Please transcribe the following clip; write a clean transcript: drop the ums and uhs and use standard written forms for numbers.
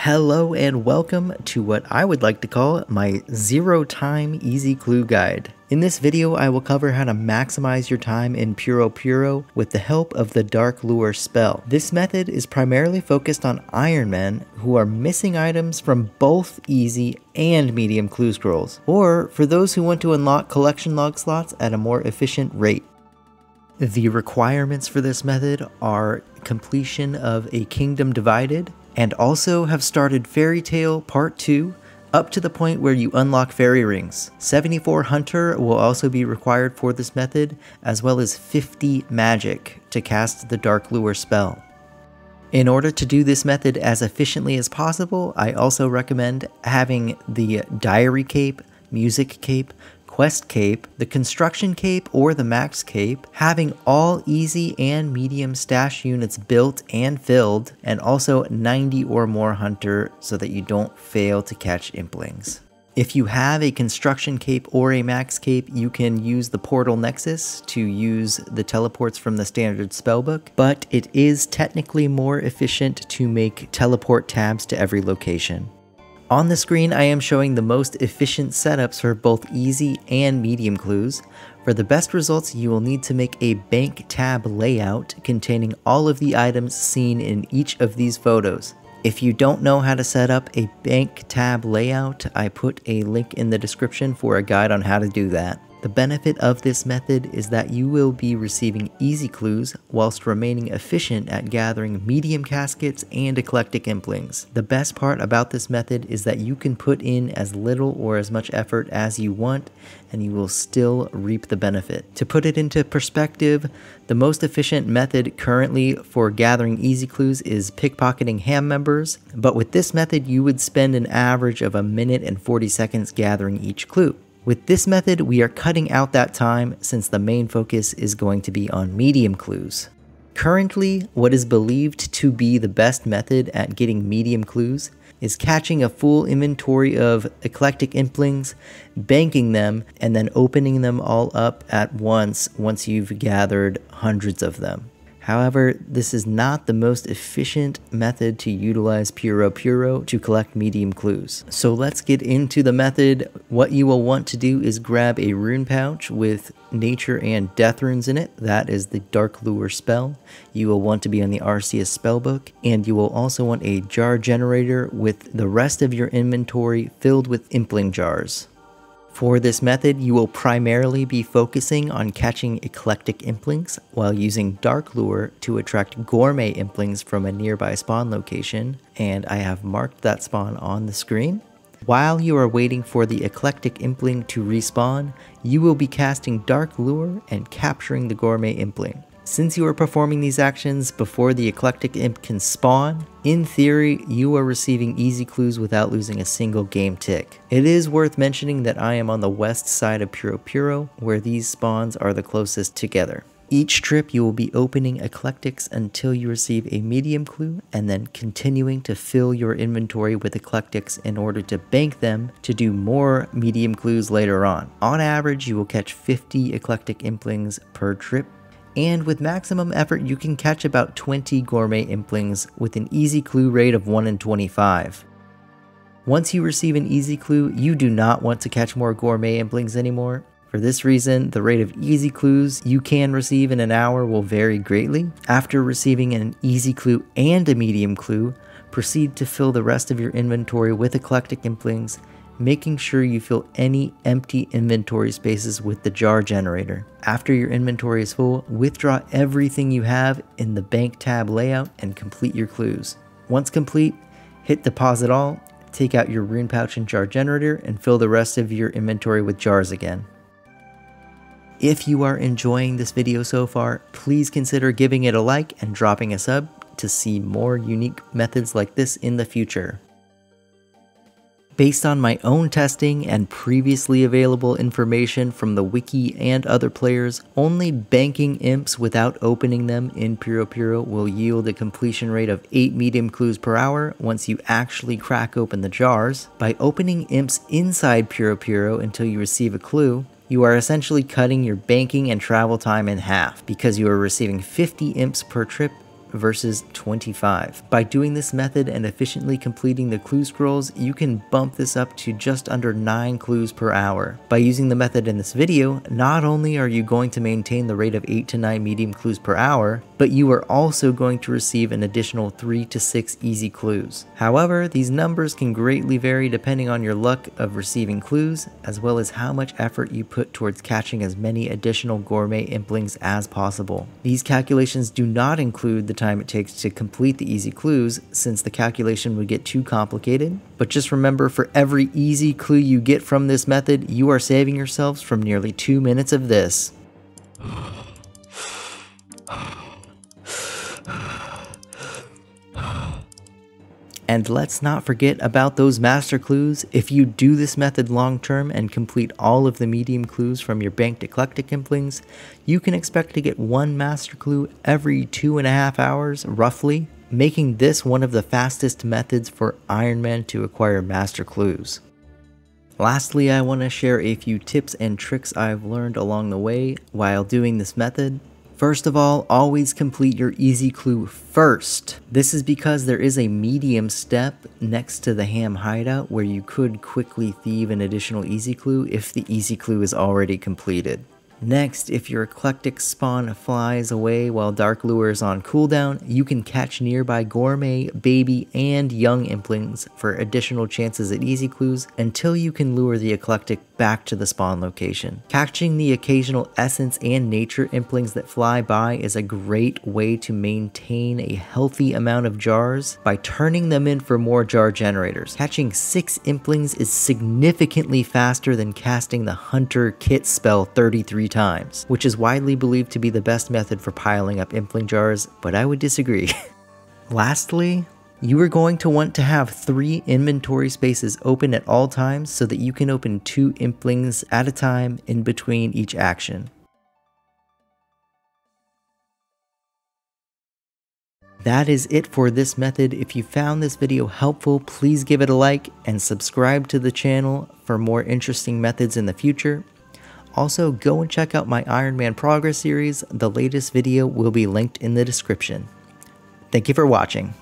Hello and welcome to what I would like to call my 0-time easy clue guide. In this video, I will cover how to maximize your time in Puro Puro with the help of the Dark Lure spell. This method is primarily focused on Ironmen who are missing items from both easy and medium clue scrolls, or for those who want to unlock collection log slots at a more efficient rate. The requirements for this method are completion of A Kingdom Divided, and also have started Fairy Tale Part 2 up to the point where you unlock fairy rings. 74 Hunter will also be required for this method, as well as 50 Magic to cast the Dark Lure spell. In order to do this method as efficiently as possible, I also recommend having the Diary Cape, Music Cape, Quest Cape, the Construction Cape, or the Max Cape, having all easy and medium stash units built and filled, and also 90 or more Hunter so that you don't fail to catch Implings. If you have a Construction Cape or a Max Cape, you can use the Portal Nexus to use the teleports from the standard spellbook, but it is technically more efficient to make teleport tabs to every location. On the screen, I am showing the most efficient setups for both easy and medium clues. For the best results, you will need to make a bank tab layout containing all of the items seen in each of these photos. If you don't know how to set up a bank tab layout, I put a link in the description for a guide on how to do that. The benefit of this method is that you will be receiving easy clues whilst remaining efficient at gathering medium caskets and eclectic implings. The best part about this method is that you can put in as little or as much effort as you want and you will still reap the benefit. To put it into perspective, the most efficient method currently for gathering easy clues is pickpocketing ham members, but with this method you would spend an average of 1 minute and 40 seconds gathering each clue. With this method, we are cutting out that time since the main focus is going to be on medium clues. Currently, what is believed to be the best method at getting medium clues is catching a full inventory of eclectic implings, banking them, and then opening them all up at once you've gathered hundreds of them. However, this is not the most efficient method to utilize Puro Puro to collect medium clues. So let's get into the method. What you will want to do is grab a rune pouch with nature and death runes in it. That is the Dark Lure spell. You will want to be on the Arceus spellbook, and you will also want a jar generator with the rest of your inventory filled with impling jars. For this method, you will primarily be focusing on catching eclectic implings while using Dark Lure to attract gourmet implings from a nearby spawn location, and I have marked that spawn on the screen. While you are waiting for the eclectic impling to respawn, you will be casting Dark Lure and capturing the gourmet impling. Since you are performing these actions before the eclectic imp can spawn, in theory, you are receiving easy clues without losing a single game tick. It is worth mentioning that I am on the west side of Puro Puro, where these spawns are the closest together. Each trip you will be opening eclectics until you receive a medium clue, and then continuing to fill your inventory with eclectics in order to bank them to do more medium clues later on. On average, you will catch 50 eclectic implings per trip, and with maximum effort you can catch about 20 gourmet implings with an easy clue rate of 1 in 25. Once you receive an easy clue, you do not want to catch more gourmet implings anymore. For this reason, the rate of easy clues you can receive in an hour will vary greatly. After receiving an easy clue and a medium clue, proceed to fill the rest of your inventory with eclectic implings, making sure you fill any empty inventory spaces with the jar generator. After your inventory is full, withdraw everything you have in the bank tab layout and complete your clues. Once complete, hit deposit all, take out your rune pouch and jar generator, and fill the rest of your inventory with jars again. If you are enjoying this video so far, please consider giving it a like and dropping a sub to see more unique methods like this in the future. Based on my own testing and previously available information from the wiki and other players, only banking imps without opening them in Puro Puro will yield a completion rate of 8 medium clues per hour once you actually crack open the jars. By opening imps inside Puro Puro until you receive a clue, you are essentially cutting your banking and travel time in half because you are receiving 50 imps per trip versus 25. By doing this method and efficiently completing the clue scrolls, you can bump this up to just under 9 clues per hour. By using the method in this video, not only are you going to maintain the rate of 8 to 9 medium clues per hour, but you are also going to receive an additional 3 to 6 easy clues. However, these numbers can greatly vary depending on your luck of receiving clues, as well as how much effort you put towards catching as many additional gourmet implings as possible. These calculations do not include the time it takes to complete the easy clues, since the calculation would get too complicated. But just remember, for every easy clue you get from this method, you are saving yourselves from nearly 2 minutes of this. And let's not forget about those master clues. If you do this method long term and complete all of the medium clues from your banked eclectic implings, you can expect to get 1 master clue every 2.5 hours, roughly, making this one of the fastest methods for Ironmen to acquire master clues. Lastly, I want to share a few tips and tricks I've learned along the way while doing this method. First of all, always complete your easy clue first. This is because there is a medium step next to the ham hideout where you could quickly thieve an additional easy clue if the easy clue is already completed. Next, if your eclectic spawn flies away while Dark Lure is on cooldown, you can catch nearby gourmet, baby, and young implings for additional chances at easy clues until you can lure the eclectic back to the spawn location. Catching the occasional essence and nature implings that fly by is a great way to maintain a healthy amount of jars by turning them in for more jar generators. Catching 6 implings is significantly faster than casting the Hunter Kit spell 33 times, which is widely believed to be the best method for piling up impling jars, but I would disagree. Lastly, you are going to want to have 3 inventory spaces open at all times so that you can open 2 implings at a time in between each action. That is it for this method. If you found this video helpful, please give it a like and subscribe to the channel for more interesting methods in the future. Also, go and check out my Ironman progress series. The latest video will be linked in the description. Thank you for watching.